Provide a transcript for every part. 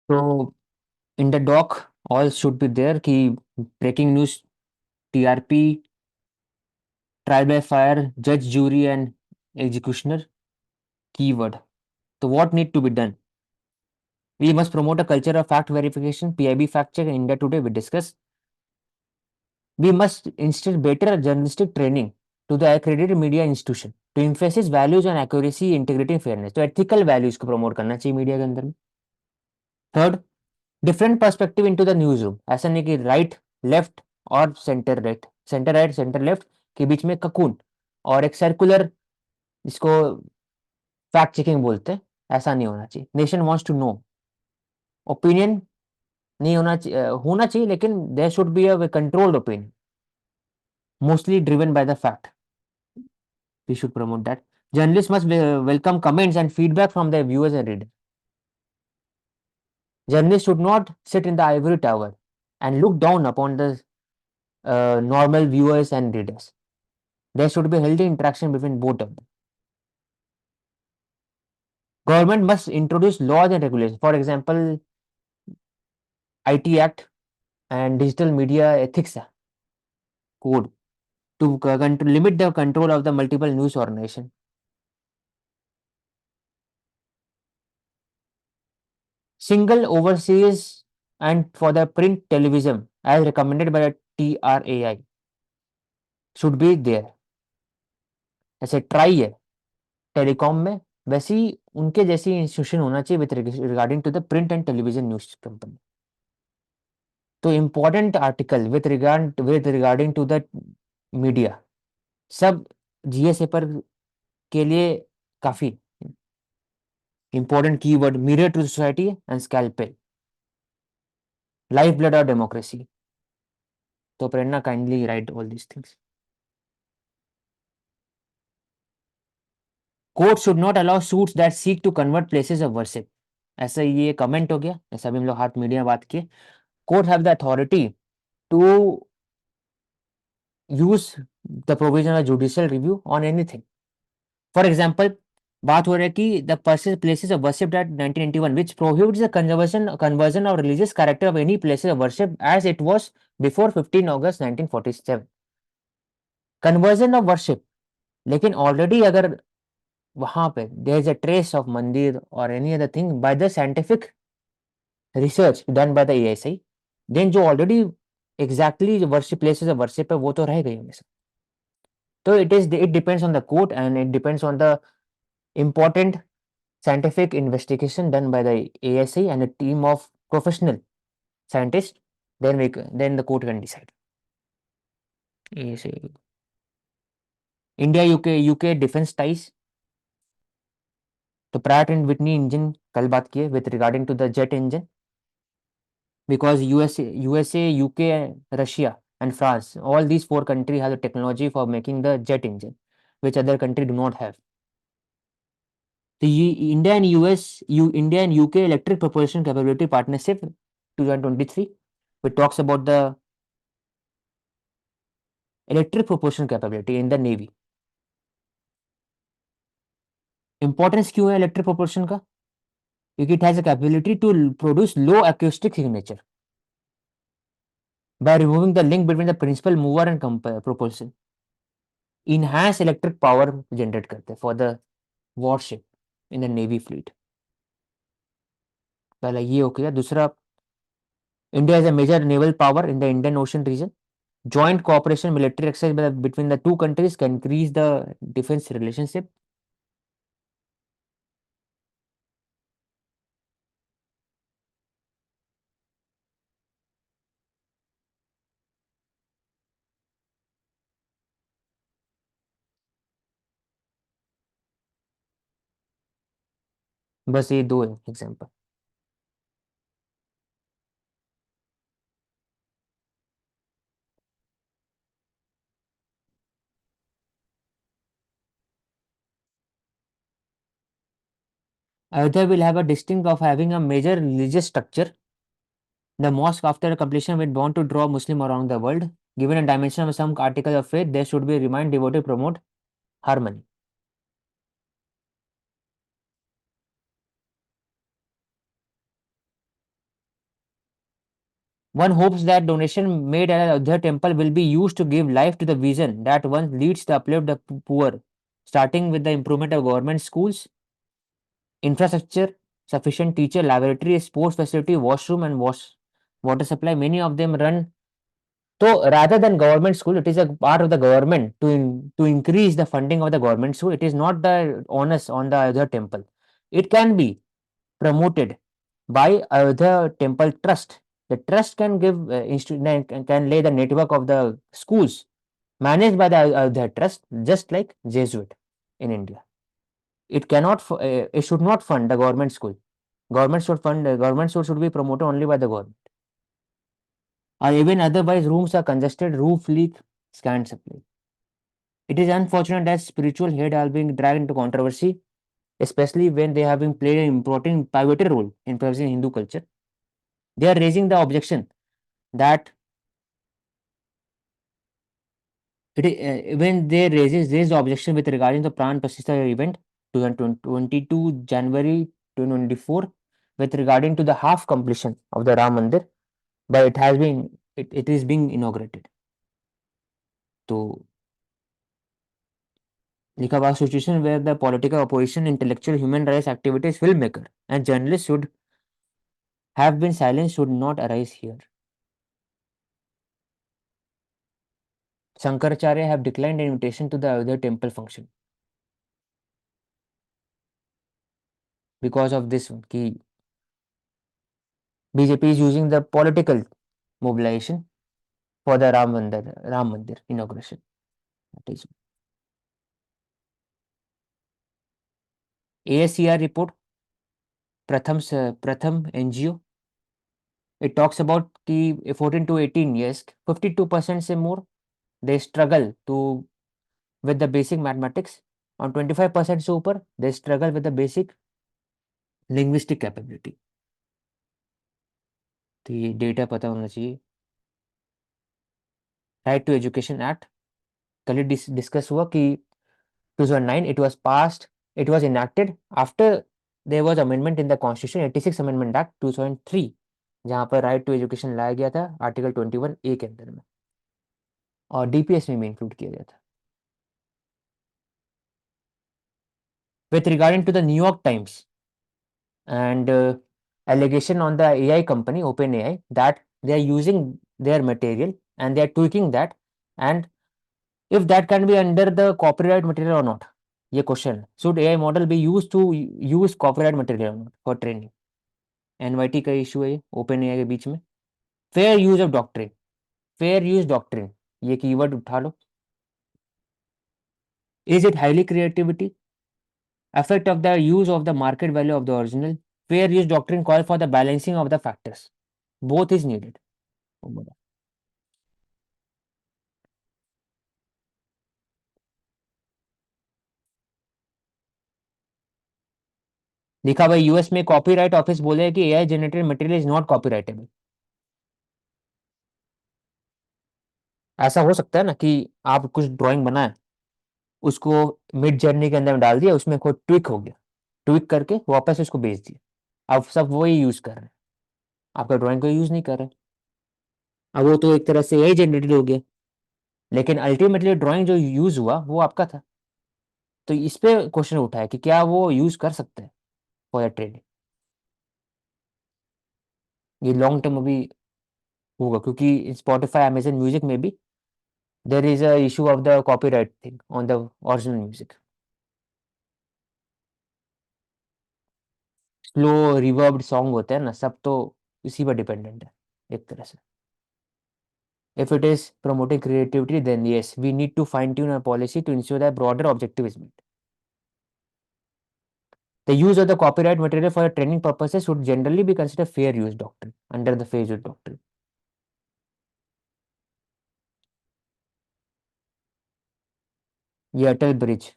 So in the doc, all should be there. Key breaking news, TRP, trial by fire, judge, jury, and executioner. Keyword. So what need to be done? We must promote a culture of fact verification, PIB fact check in India today. We discuss. We must instill better journalistic training to the accredited media institution to emphasize values on accuracy, integrity, and fairness. तो ethical values को promote करना चाहिए media के अंदर में. Third, different perspective into the news room. ऐसा नहीं कि राइट लेफ्ट और centre right, centre right centre left के बीच में ककून और एक सर्कुलर, जिसको फैक्ट चेकिंग बोलते हैं, ऐसा नहीं होना चाहिए. Nation wants to know. Opinion नहीं होना चाहिए लेकिन there should be a controlled opinion, mostly driven by the fact. We should promote that. Journalists must welcome comments and feedback from their viewers and readers. Journalists should not sit in the ivory tower and look down upon the normal viewers and readers. There should be healthy interaction between both of them. Government must introduce laws and regulations. For example, IT Act and Digital Media Ethics Code to limit the control of the multiple news organization. Single overseas and for the print television as recommended by the TRAI should be there. ऐसे TRAI है telecom में, वैसे ही उनके जैसी institution होना चाहिए with regarding to the print and television news company. तो important article with regarding to the media सब जीएस पेपर के लिए काफी important keyword mirror to society and scalpel, life blood और डेमोक्रेसी. तो Prerana kindly write all these things. Court should not allow suits that seek to convert places of worship. ऐसा ये comment हो गया, ऐसा भी हम लोग हाथ मीडिया बात किए. Court have the authority to use the provision of judicial review on anything. For example, बात हो रही है कि the places of worship at 1991 which prohibits the conversion of religious character of any places of worship as it was before 15 August 1947. Conversion of worship, लेकिन already अगर वहां पे there is a trace of mandir और any other thing by the scientific research done by the ASI, then जो already exactly worship places of worship है वो तो रह गई हमेशा. तो it depends on the court and it depends on the important scientific investigation done by the ASI and a team of professional scientists, then the court can decide. ASI. India UK defense ties. तो Pratt and Whitney engine कल बात किए with regarding to the jet engine, because USA, UK, Russia and France, all these four countries have the technology for making the jet engine, which other country do not have. The India and UK electric propulsion capability partnership 2023, which talks about the electric propulsion capability in the Navy. Importance क्यों है electric propulsion का? क्योंकि it has a capability to produce low acoustic signature by removing the link between the principal mover and propulsion. Enhance electric power generate करते हैं for the warship in the Navy fleet. पहला ये हो गया. दूसरा, India is a major naval power in the Indian Ocean region. Joint cooperation military exercise between the two countries can increase the defense relationship. बस ये दो है example. Ayodhya will have a distinct of having a major religious structure. The mosque, after completion, will want to draw Muslim around the world. Given a dimension of some article of faith, there should be remind devotee promote harmony. One hopes that donation made at Ayodhya temple will be used to give life to the vision that once leads to uplift the poor, starting with the improvement of government schools, infrastructure, sufficient teacher, laboratory, sports facility, washroom, and water supply. Many of them run. So rather than government school, it is a part of the government to increase the funding of the government school. It is not the onus on the other temple. It can be promoted by the temple trust. The trust can give can lay the network of the schools managed by the trust, just like Jesuit in India. It cannot. It should not fund the government school. Government school should be promoted only by the government. Or even otherwise, rooms are congested, roof leak, scant supply. It is unfortunate that spiritual head are being dragged into controversy, especially when they have been played an important pivotal role in preserving Hindu culture. They are raising the objection that when they raised the objection with regarding the Pran Pratishtha event 2022 January 2024 with regarding to the half completion of the Ram Mandir, but it is being inaugurated. So लिखा हुआ situation where the political opposition, intellectual, human rights activities, filmmaker, and journalists should have been silenced should not arise here. Shankaracharya have declined an invitation to the other temple function because of this one. Ki BJP is using the political mobilization for the Ram Mandir inauguration. That is ASCR report, Pratham NGO. It talks about कि 14 to 18 years, 52% से more they struggle to with the basic mathematics. On 25% से ऊपर they struggle with the basic linguistic capability. तो ये data पता होना चाहिए. Right to education act कल ही डिस्कस हुआ कि 2009 it was enacted after there was amendment in the constitution 86 amendment act 2003 जहाँ पर राइट टू एजुकेशन लाया गया था आर्टिकल 21A के अंदर में और डीपीएस में भी इंक्लूड किया गया था. With regarding to the New York Times and allegation on the AI company OpenAI that they are using their material and they are tweaking that, and if that can be under the copyright material or not. ये question है. Should AI model be used to use copyright material or not for training? NYT का issue है ये Open AI के बीच में. Fair use of doctrine, fair use doctrine ये keyword उठा लो. Is it highly creativity, effect of the use of the market value of the original. Fair use doctrine call for the balancing of the factors. Both is needed. लिखा भाई US में copyright office बोले कि AI generated material is not copyrightable. ऐसा हो सकता है ना कि आप कुछ ड्राइंग बनाए उसको मिड जर्नी के अंदर में डाल दिया उसमें कोई ट्विक हो गया, ट्विक करके वापस उसको भेज दिया, अब सब वही यूज कर रहे हैं, आपका ड्राइंग को यूज नहीं कर रहे. अब वो तो एक तरह से एआई जनरेटेड हो गया लेकिन अल्टीमेटली ड्राइंग जो यूज हुआ वो आपका था. तो इस पे क्वेश्चन उठा है कि क्या वो यूज कर सकते हैं फॉर ट्रेडिंग. ये लॉन्ग टर्म अभी होगा क्योंकि स्पॉटिफाई अमेजन म्यूजिक में भी there is a issue of the copyright thing on the original music. Slow reverbed song होते हैं ना सब तो इसी पर डिपेंडेंट है एक तरह से. If it is promoting creativity, then yes, we need to fine tune our policy to ensure that broader objective is met. The use of the copyright material for training purposes should generally be considered fair use doctrine under the fair use doctrine. ये अटल bridge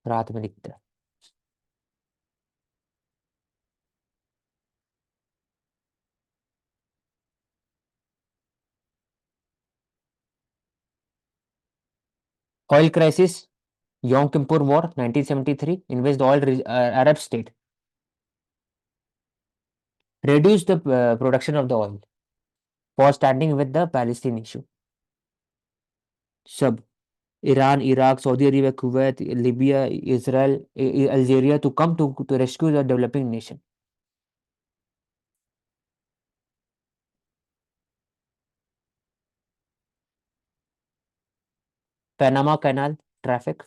रात में दिखता है. Oil crisis, Yom Kippur War, 1973, in which the oil Arab state reduced the production of the oil. For standing with the Palestine issue. सब, Iran, Iraq, Saudi Arabia, Kuwait, Libya, Israel, Algeria to come to rescue the developing nation. Panama canal traffic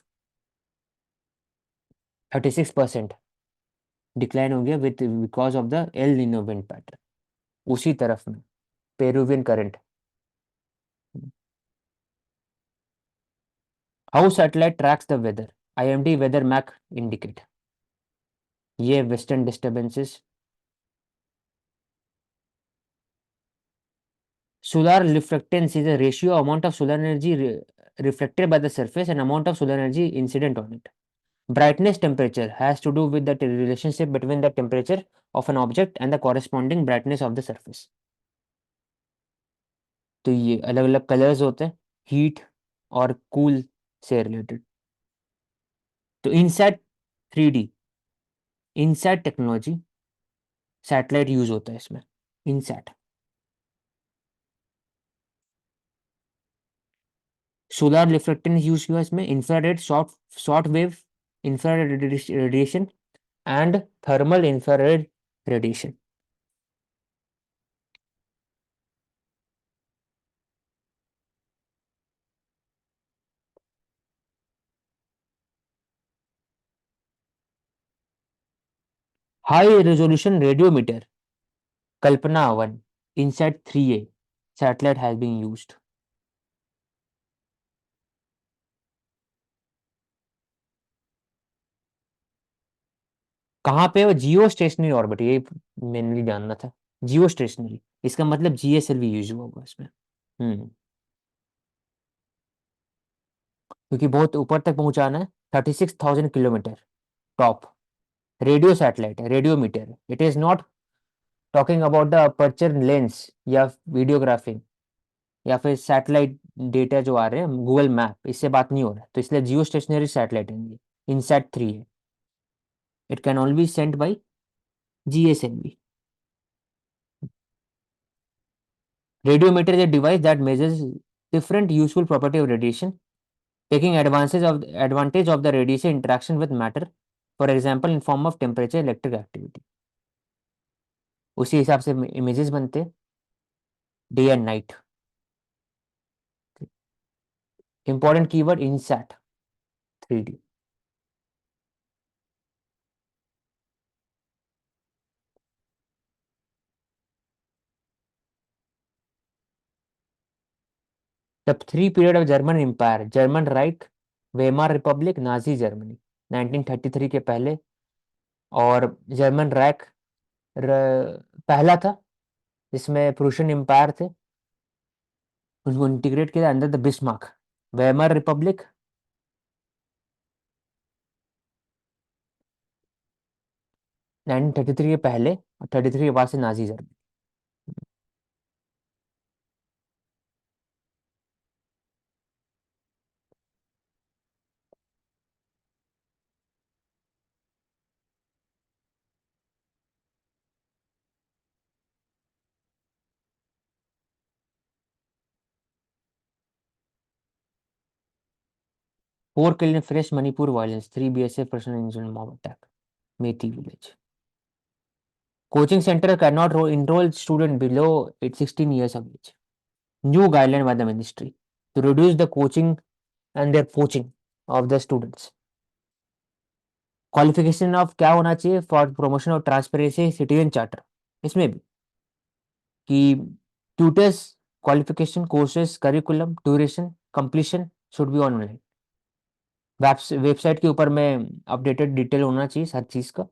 36% decline हो गया with because of the El Nino wind pattern. उसी तरफ में Peruvian current. How satellite tracks the weather, IMD weather mac indicate. ये western disturbances. Solar reflectance is a ratio amount of solar energy reflected by the surface and amount of solar energy incident on it. Brightness temperature has to do with the relationship between the temperature of an object and the corresponding brightness of the surface. तो ये अलग अलग colours होते हैं heat और cool से related. तो INSAT 3D, INSAT technology, satellite use होता है इसमें। इनसैट सोलर रिफ्लेक्टेंस यूज किया इसमें, infrared short wave infrared radiation and thermal infrared radiation. High resolution radiometer Kalpana 1 INSAT 3A satellite has been used. कहाँ पे? वो जियो स्टेशनरी ऑर्बिट, ये mainly जानना था। जियो स्टेशनरी, इसका मतलब जीएसएलवी यूज हुआ होगा इसमें। हम्म, क्योंकि बहुत ऊपर तक पहुंचाना है। 36,000 किलोमीटर टॉप। रेडियो सैटेलाइट है, radiometer. It is not talking about the aperture lens या वीडियोग्राफिंग या फिर सैटेलाइट डेटा जो आ रहे हैं गूगल मैप, इससे बात नहीं हो रहा है। तो इसलिए जियो स्टेशनरी सैटेलाइट है ये। इनसैट 3 है। It can all be sent by GSLV. Radiometer is a device that measures different useful property of radiation, taking advantage of the radiation interaction with matter, for example, in form of temperature, electric activity. उसी हिसाब से images बनते हैं day and night. Important keyword INSAT 3D। The three period of German empire, German Reich, Weimar republic, Nazi Germany 1933 के पहले। और German राइक पहला था जिसमें प्रूशियन एम्पायर थे, उनको इंटीग्रेट किया under the Bismarck. Weimar Republic 1933 के पहले और 33 के बाद से Nazi Germany. 4 killed in fresh Manipur violence, 3 BSF person injured in mob attack, Methi village. Coaching center cannot enroll student below 16 years of age. New guideline by the ministry to reduce the coaching and their poaching of the students. Qualification of क्या होना चाहिए for promotion of transparency citizen charter, इसमें भी कि tutors qualification courses curriculum duration completion should be online. Website के ऊपर में updated detail होना चाहिए हर चीज का।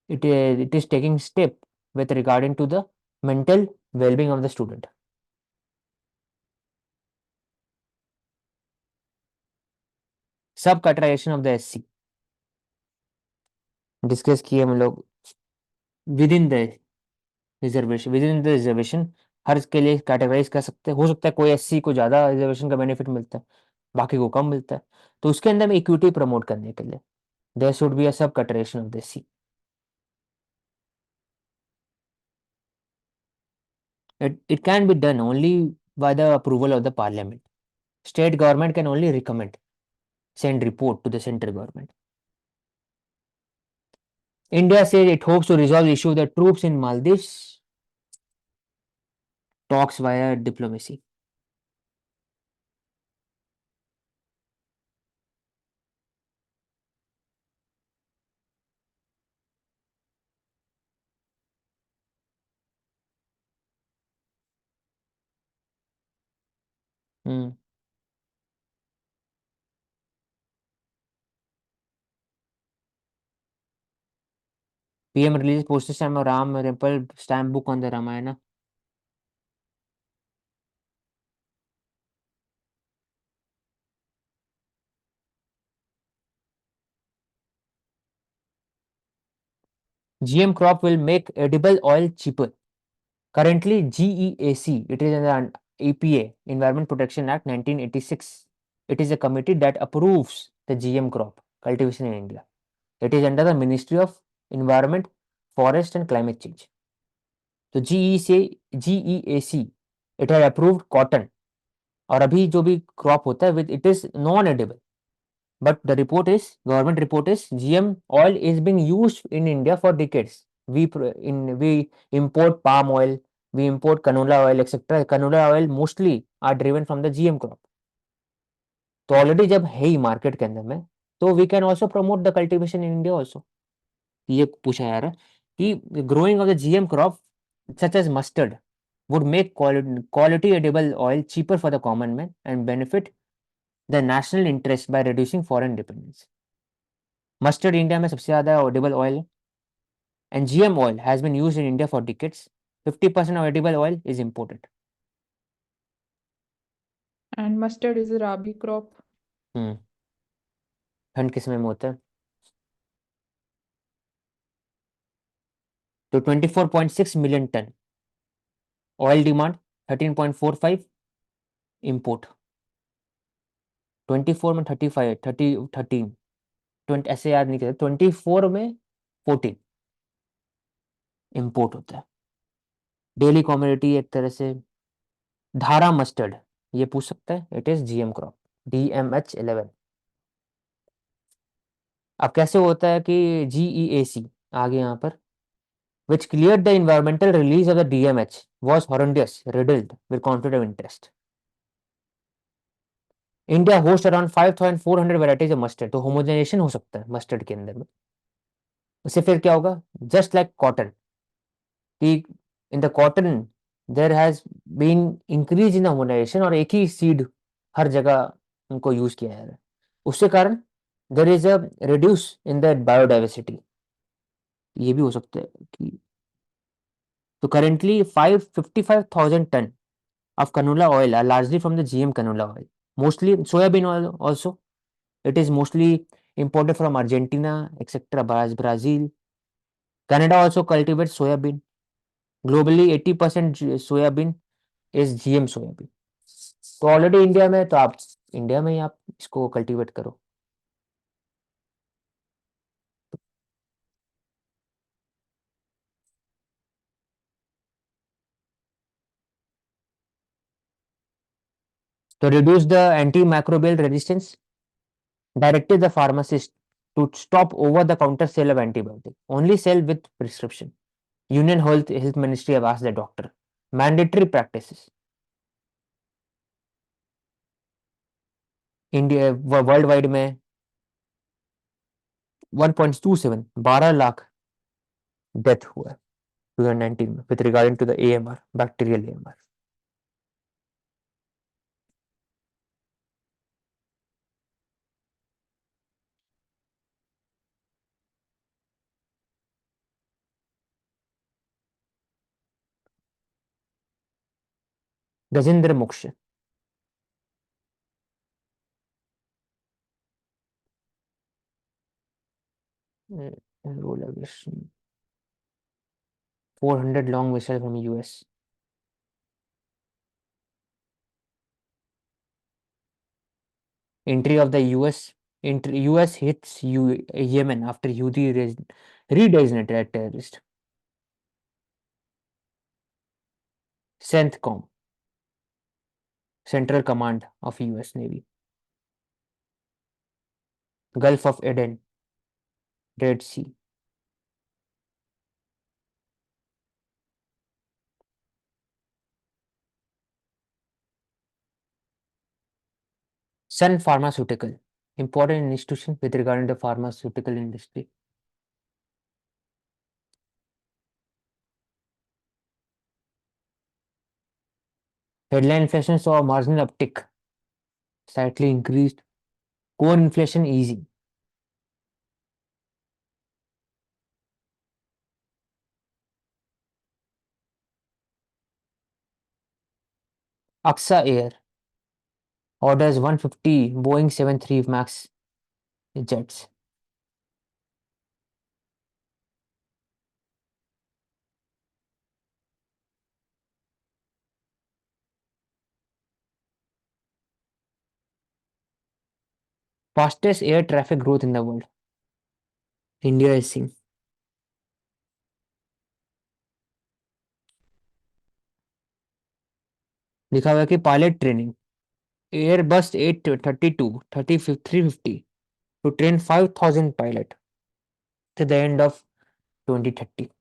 it is taking step with regarding to the mental well-being of the student. सब categorisation of the SC discuss किए हम लोग। Within the reservation, within the reservation हर के लिए कैटेगराइज कर सकते हैं। हो सकता है कोई एससी को ज़्यादा रिजर्वेशन का बेनिफिट मिलता है, बाकी को कम मिलता है। तो उसके अंदर में इक्विटी प्रमोट करने के लिए there should be a sub categorisation of the SC. It can be done only by the approval of the parliament. State government can only recommend, send report to the central government. India says it hopes to resolve the issue of the troops in Maldives, talks via diplomacy. Hmm. PM releases postage stamp of Ram Temple stamp book on the Ramayana. GM crop will make edible oil cheaper. Currently, GEAC, it is an EPA, Environment Protection Act 1986. It is a committee that approves the GM crop cultivation in India. It is under the Ministry of Environment, Forest and Climate Change. तो GEAC it had approved cotton और अभी जो भी crop होता है with it is non edible. But the report is, government report is, GM oil is being used in India for decades. We import palm oil, we import canola oil, etc. Canola oil mostly are driven from the GM crop. तो already जब है ही market के अंदर में, तो we can also promote the cultivation in India also. ये पूछा जा रहा है कि growing of the GM crop such as mustard would make quality edible oil cheaper for the common man and benefit the national interest by reducing foreign dependence. Mustard India में सबसे ज़्यादा edible oil है and GM oil has been used in India for decades. 50% of edible oil is imported. And mustard is a rabi crop. ठंड के समय में होता है. तो 24.6 million ton oil demand, 13.45 import. 24 में 35, 13 20 ऐसे याद नहीं करते. 24 में 14 इम्पोर्ट होता है. डेली कॉमोडिटी एक तरह से. धारा मस्टर्ड ये पूछ सकता है. It is GM crop DMH11. अब कैसे होता है कि GEAC आगे यहाँ पर which cleared the environmental release of the DMH was horrendous, riddled with conflict of interest. India hosts around 5,400 varieties of mustard. तो homogenization हो सकता है मस्टर्ड के अंदर में. उससे फिर क्या होगा? जस्ट लाइक कॉटन कि in the cotton there has been increase in homogenisation और एक ही सीड हर जगह उनको यूज किया जा रहा है. उसके कारण there is a reduce in the biodiversity. ये भी हो सकता है कि तो currently 555,000 ton of canola oil are largely from the GM canola oil. Mostly soybean oil also. It is mostly imported from Argentina, etc. Brazil. Canada also cultivates soybean. Globally 80% soybean is GM soybean. तो already India में तो आप India में ही आप इसको cultivate करो. To reduce the antimicrobial resistance, directed the pharmacist to stop over-the-counter sale of antibiotic. Only sell with prescription. Union Health Ministry have asked the doctor. Mandatory practices. India world wide में 1.27 12 lakh death हुआ है 2019 में with regarding to the AMR bacterial AMR. Gajendra Moksh 400 long missile from US. Entry of the US hits Yemen after Houthi redesignated terrorist. CENTCOM, Central Command of US Navy. Gulf of Aden, Red Sea. Sun Pharmaceutical, important institution with regard to the pharmaceutical industry. Headline inflation saw a marginal uptick, slightly increased. Core inflation easing. AXA Air orders 150 Boeing 73 Max jets. Fastest air traffic growth in the world. India is seeing. लिखा हुआ है कि pilot training Airbus 832 350 to train 5,000 pilot to the end of 2030.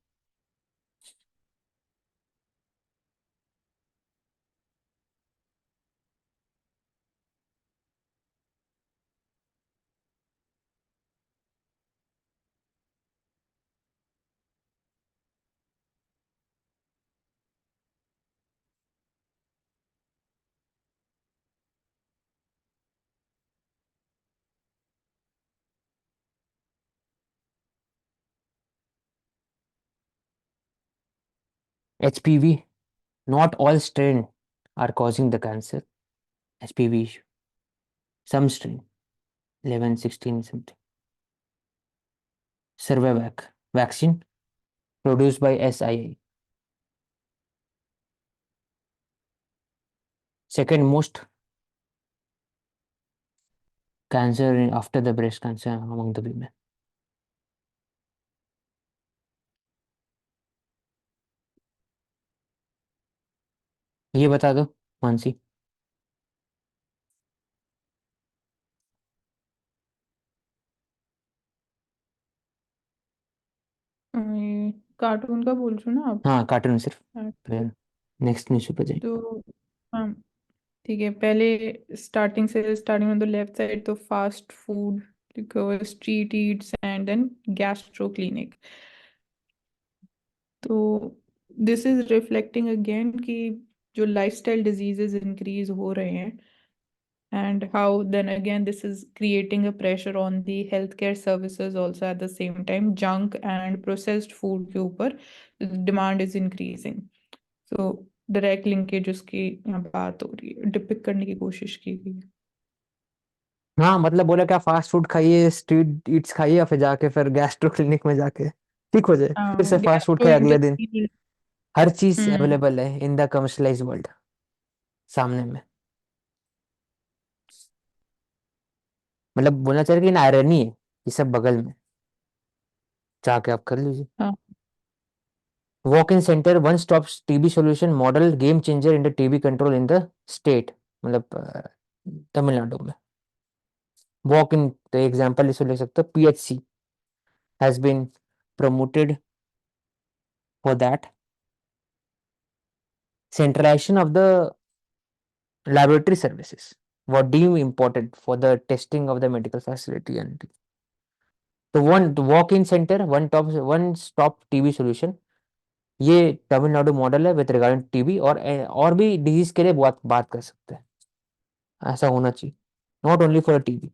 HPV, not all strain are causing the cancer. HPV issue. Some strain, 11, 16 something. Survivac, vaccine produced by SIA. Second most cancer after the breast cancer among the women. ये बता दो मानसी. ये cartoon का बोल रहे हो ना आप? हाँ कार्टून सिर्फ. अच्छा, फिर नेक्स्ट न्यूज़ पे जाएंगे. तो हाँ ठीक है। पहले starting on the left side तो fast food, street eats and then gastro clinic. तो दिस इज रिफ्लेक्टिंग अगेन कि जो लाइफस्टाइल डिजीजेस इंक्रीज हो रहे हैं, and how then again this is creating a pressure on the healthcare services also at the same time। junk and processed food के ऊपर demand is increasing। so direct linkage उसकी यहाँ बात हो रही है, डिपिक्ट करने की कोशिश की गई है। हाँ मतलब बोला क्या फास्ट फूड खाइए स्ट्रीट ईट्स खाइए और फिर जाके फिर गैस्ट्रो क्लिनिक में जाके ठीक हो जाए फिर हाँ, से फास्ट फूड गैस्ट्रो खाए अगले दिन. इंटेस्टाइनल। हर चीज हम्म। अवेलेबल है इन द कमर्शलाइज वर्ल्ड सामने में. मतलब बोलना चाहिए कि आयरनी है ये सब बगल में जाके आप कर लीजिए. हाँ walk in centre one stop TB solution model game changer in the TB control in the state. मतलब तमिलनाडु में. वॉक इन तो एग्जाम्पल इसे ले सकते हो PHC has been promoted for that centralization of the laboratory services were deemed important for the testing of the medical facility and तो one walk in centre one stop TB solution ये Tamil Nadu model है with regarding TB और भी disease के लिए बात कर सकते हैं. ऐसा होना चाहिए नॉट ओनली फॉर टीबी.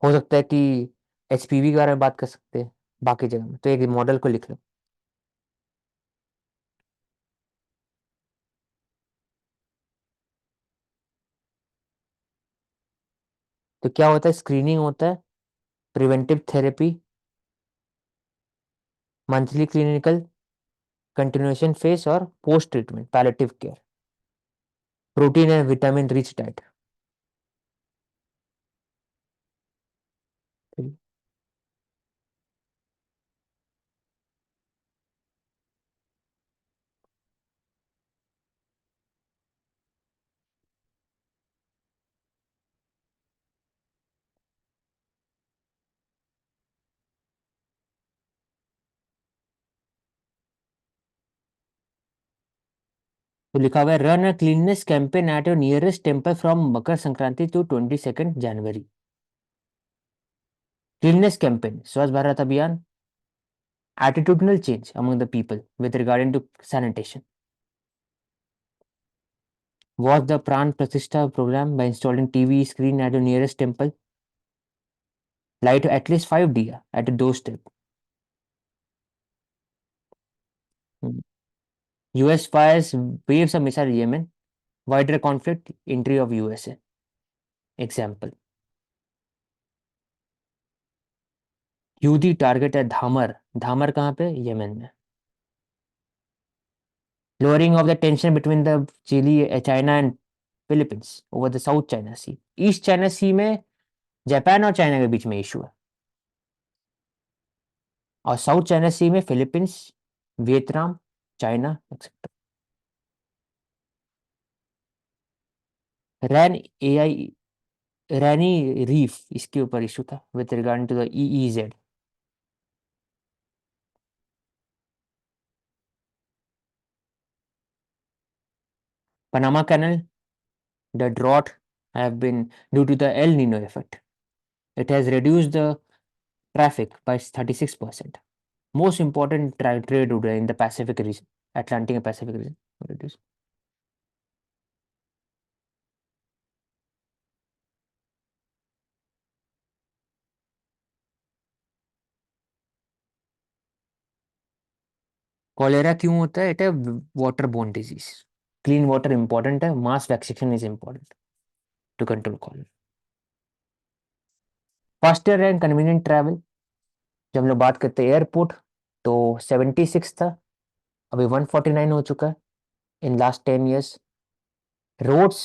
हो सकता है कि HPV के बारे में बात कर सकते हैं बाकी जगह में तो एक मॉडल को लिख लो. तो क्या होता है स्क्रीनिंग होता है preventive therapy monthly clinical continuation phase और post treatment palliative care protein and vitamin rich diet. तो लिखा हुआ है run a cleanness campaign at your nearest temple from Makar Sankranti to 22 January. Cleanness campaign, Swachh Bharat अभियान, attitudinal change among the people with regarding to sanitation. Was the Pran Pratishtha program by installing TV screen at your nearest temple. Light at least 5 diya at a doorstep. Hmm. US fires waves of missile Yemen. Wider conflict, entry of USA. Example. Houthi target at Dhamar. Dhamar कहाँ पे? Yemen में. Lowering of the tension between the China and Philippines over the South China Sea. East China Sea में Japan और China के बीच में issue है, और साउथ चाइना सी में Philippines, Vietnam, China etcetera. Ren Ai Renai reef इसके ऊपर इशू था with regarding to the EEZ. Panama Canal, the drought have been due to the El Nino effect. It has reduced the traffic by 36%. Most important trade route in the Pacific region, Atlantic and Pacific region. Reduced. Cholera क्यों होता है? It है water borne disease. Clean water important है, mass vaccination is important to control cholera. Faster and convenient travel, जब हम लोग बात करते हैं एयरपोर्ट, तो 76 था, अभी 149 हो चुका है इन last 10 years। Roads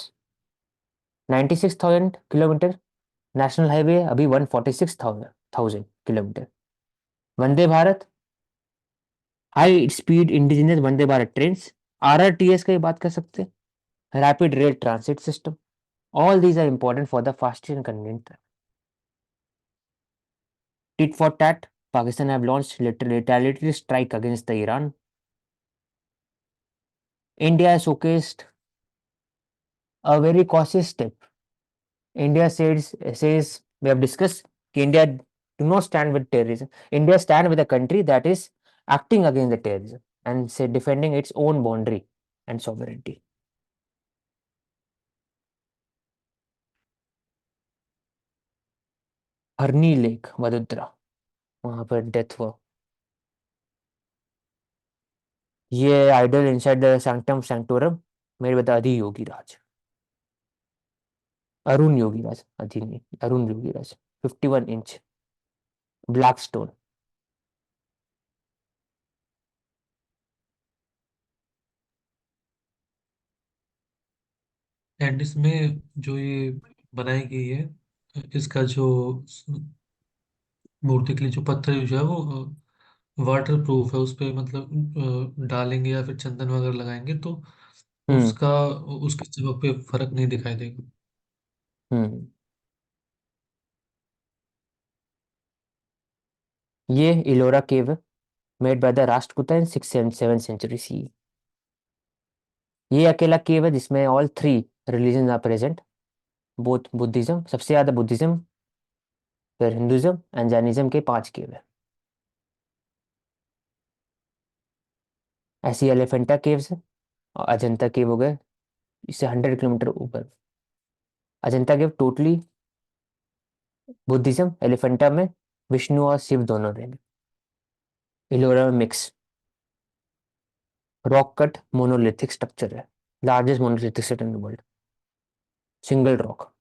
96,000 kilometre, national highway अभी 146,000 kilometre. Vande Bharat, high speed indigenous Vande Bharat train, RRTS की बात कर सकते हैं, rapid rail transit system. All these are important for the fast and convenient. Tit for tat, Pakistan have launched retaliatory strike against the Iran. India has showcased a very cautious step. India says we have discussed India do not stand with terrorism. India stand with a country that is acting against the terrorism and say defending its own boundary and sovereignty. हरनी lake Vadodara, वहां पर death हुआ। ये idol inside the sanctum सैंक्टोरम मेरे बता अधि योगी राज, अरुण योगी राज, अधि नहीं, अरुण योगी राज। 51 इंच ब्लैक स्टोन। एंड इसमें जो ये बनाई गई है, इसका जो मूर्ति के लिए जो पत्थर यूज है वो वाटर प्रूफ है। उस पे मतलब डालेंगे या फिर चंदन वगैरह लगाएंगे तो हम्म उसका उसके चमक पे फर्क नहीं दिखाई देगा। हम्म ये Ellora cave made by the Rashtrakuta in 6th and 7th century CE। ये अकेला केव है जिसमें all three religion are present, both Buddhism, सबसे ज्यादा बुद्धिज्म, फिर हिंदुज्म एंड जैनिज्म के 5 केव है। ऐसी एलिफेंटा केव्स है, और अजंता केव हो गए इससे 100 किलोमीटर ऊपर। Ajanta cave totally Buddhism, Elephanta में विष्णु और शिव दोनों रहेंगे, इलोरा में mix. Rock cut monolithic structure है, largest monolithic structure in the world, single rock.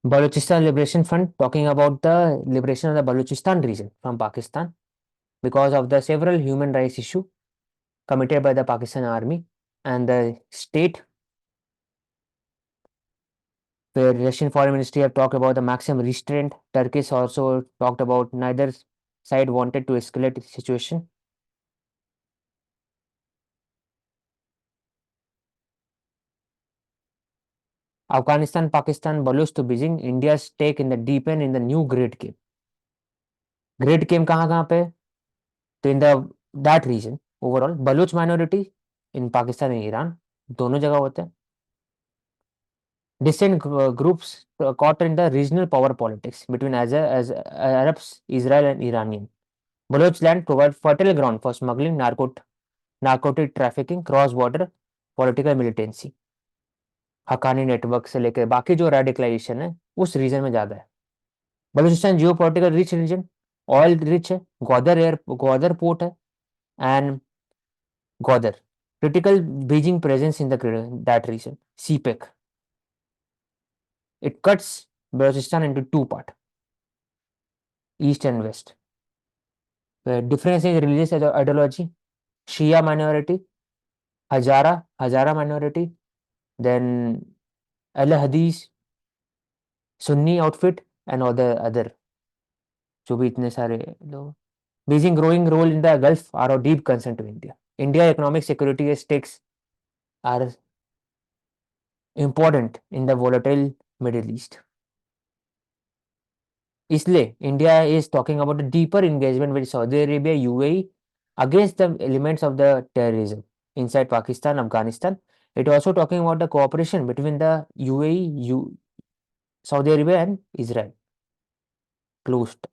Balochistan Liberation Front, talking about the liberation of the Balochistan region from Pakistan because of the several human rights issue committed by the Pakistan army and the state, where Russian foreign ministry have talked about the maximum restraint. Turkish also talked about neither side wanted to escalate the situation. Afghanistan, Pakistan, Baloch to Beijing, India's stake in the deep end in the new Great Game. Great Game कहाँ कहाँ पे? तो in the that region overall, Baloch minority in Pakistan and Iran, दोनों जगह होते हैं. Distant groups caught in the regional power politics between as Arabs, Israel, and Iranian. Baloch land provide fertile ground for smuggling, narcotic trafficking, cross-border political militancy. Haqqani network से लेकर बाकी जो radicalisation है उस रीजन में ज्यादा है. Balochistan geo political rich region, oil rich है, ग्वादर पोर्ट है, and Gwadar critical Beijing presence in that region. CPEC. It cuts Balochistan into two parts, east and west. The difference in religious ideology: Shia minority, Hazara minority, then Al Hadith, Sunni outfit, and other जो भी इतने सारे लोग. Beijing growing role in the Gulf are of deep concern to India. India economic security stakes are important in the volatile Middle East. इसलिए India is talking about a deeper engagement with Saudi Arabia, UAE against the elements of the terrorism inside Pakistan, Afghanistan. It also talking about the cooperation between the UAE, Saudi Arabia, and Israel. Closed.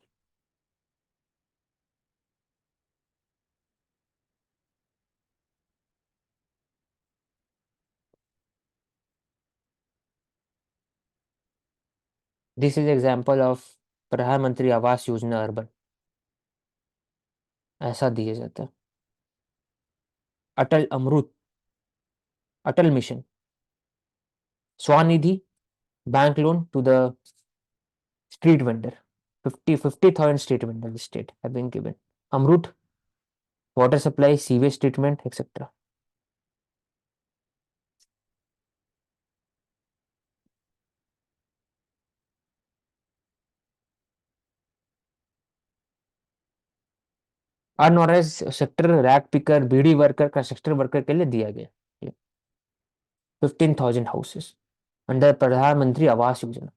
This is example of प्रधानमंत्री Awas Yojana urban. ऐसा दिया जाता है. अटल अमृत, अटल mission, Swanidhi, bank loan to the street vendor. 50,000 street vendors state have been given. Amrut, water supply, sewage treatment, etc. Unorganised sector, rag picker, beedi worker का sector worker के लिए दिया गया 15,000 हाउसेस अंडर प्रधानमंत्री Awas Yojana.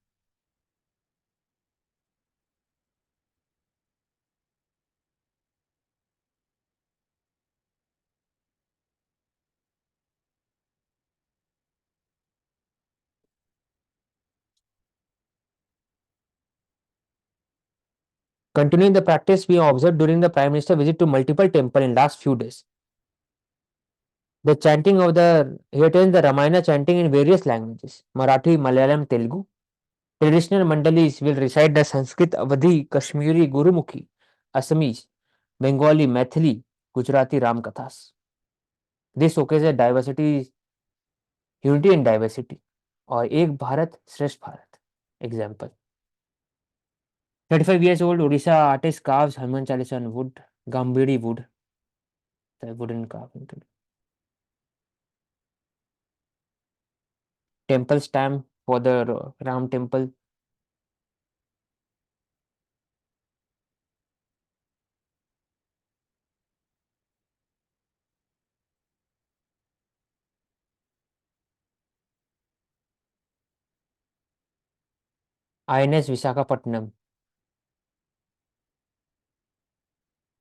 Continuing the practice we observed during the Prime Minister visit to multiple temples in last few days. The chanting of here tells the Ramayana chanting in various languages: Marathi, Malayalam, Telugu. Traditional mandalis will recite the Sanskrit, Awadhi, Kashmiri, Gurumukhi, Assamese, Bengali, Maithili, Gujarati Ram Kathas. This showcases diversity, unity in diversity. और एक भारत श्रेष्ठ Bharat example. 35 years old Odisha artist carves Hanuman Chalisa on wood, Gambhiri wood, the wooden carving. Temple stamp for the Ram temple. INS Visakhapatnam.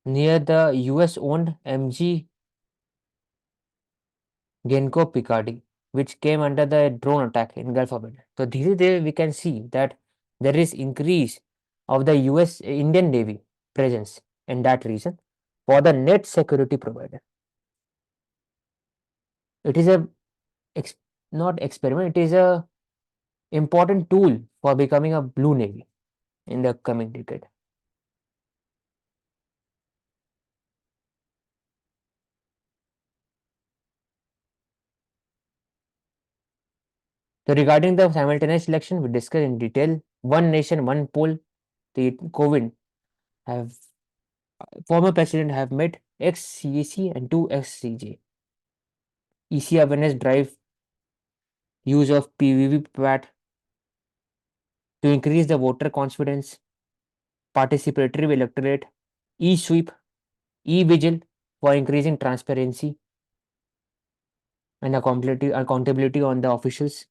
Near the US owned MG Genco Picardy, which came under the drone attack in Gulf of Aden. So धीरे-धीरे we can see that there is increase of the US Indian Navy presence in that region for the net security provider. It is a not experiment, it is a important tool for becoming a blue navy in the coming decade. So regarding the simultaneous election, we discussed in detail. One nation, one poll. The COVID have former president have met ex-CSE and two ex-CJ. EC awareness drive use of PVVPAT to increase the voter confidence, participatory electorate, e-sweep, e-vigil for increasing transparency and accountability on the officials.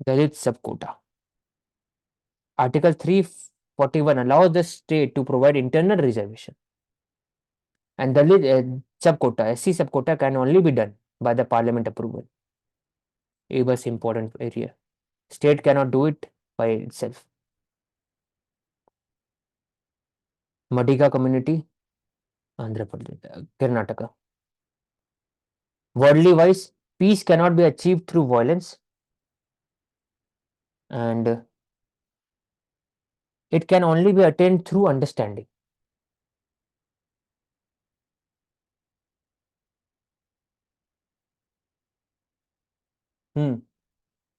Dalit subquota. Article 341 allows the state to provide internal reservation, and Dalit subquota, SC subquota, can only be done by the parliament approval. It was important area. State cannot do it by itself. Madiga community, Andhra Pradesh, Karnataka. Worldly wise, peace cannot be achieved through violence, and it can only be attained through understanding.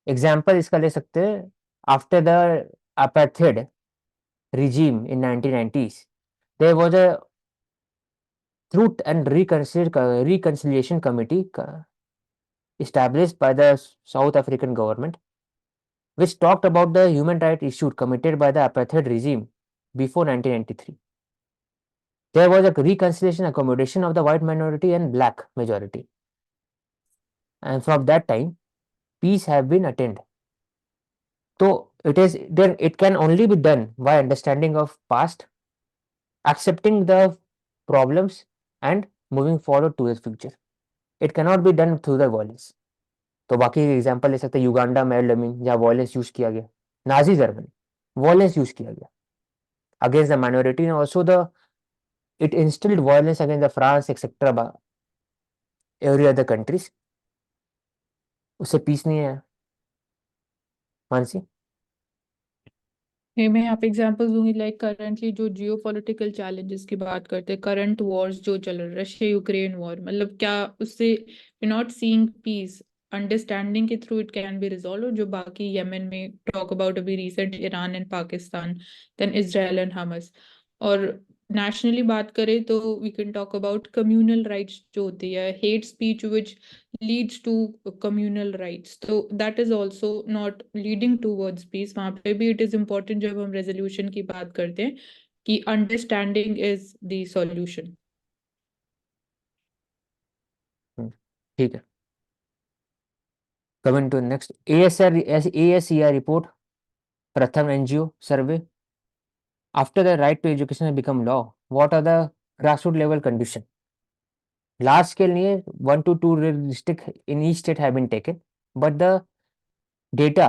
Example इसका ले सकते हैं. After the apartheid regime in 1990s, there was a truth and reconciliation committee established by the South African government, which talked about the human rights issues committed by the apartheid regime before 1993. There was a reconciliation accommodation of the white minority and black majority, and from that time peace have been attained. So it can only be done by understanding of past, accepting the problems, and moving forward to the future. It cannot be done through the violence. तो बाकी example ले सकते हैं, Uganda में जहाँ violence use किया गया, Nazi Germany violence use किया गया against the minority, and also the it instilled violence against the France etc. every other countries. उससे पीस नहीं आया. मानसी. मैं यहाँ पे एग्जांपल्स दूंगी, लाइक करंटली जो जियो पॉलिटिकल चैलेंजेस की बात करते हैं, करंट वॉर्स जो चल रहे, रशिया यूक्रेन वॉर, मतलब क्या उससे we not seeing peace, understanding के through it can be resolve. और जो बाकी यमन में टॉक अबाउट अभी recent Iran and Pakistan, then Israel and Hamas. और नेशनली बात करें तो we can talk about communal riots जो होती है, hate speech which leads to communal rights, so that is also not leading towards peace. वहाँ पे भी it is important जब हम resolution की बात करते हैं कि understanding is the solution. ठीक है. Coming to next, ASER report, Pratham NGO survey. After the right to education has become law, what are the grassroots level conditions? Large scale नहीं है, 1 to 2 district in each state have been taken, but the data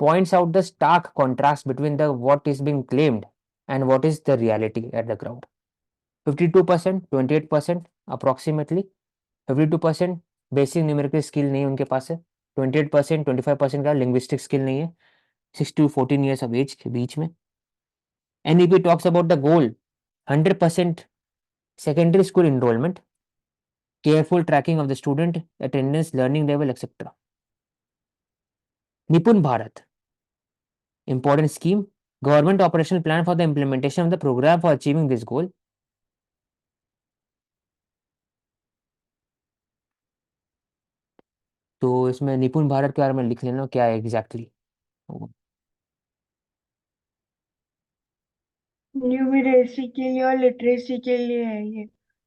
points out the stark contrast between the what is being claimed and what is the reality at the ground. 52%, 28% approximately. 52% basic numerical skill नहीं उनके पास है. 28%, 25% का linguistic skill नहीं है. 6 to 14 years of age के बीच में. NEP talks about the goal, 100% secondary school enrollment, careful tracking of the student attendance, learning level, etc. Nipun Bharat, important scheme, government operational plan for the implementation of the program for achieving this goal. तो इसमें निपुण भारत के बारे में लिख लेना क्या है एग्जैक्टली. न्यूमरेसी के लिए और लिटरेसी के लिए है ये,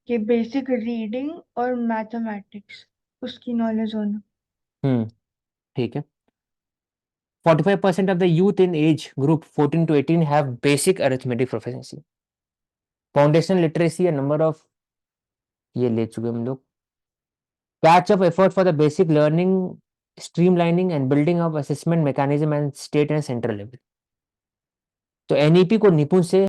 कि बेसिक रीडिंग और मैथमेटिक्स उसकी नॉलेज होना. ठीक है. 45% of the youth in age group 14 to 18 have basic arithmetic proficiency. Foundational literacy, a number of ये ले चुके हम लोग. Catch up effort for the basic learning, streamlining and building of assessment mechanism and state and central level. तो NEP को निपुण से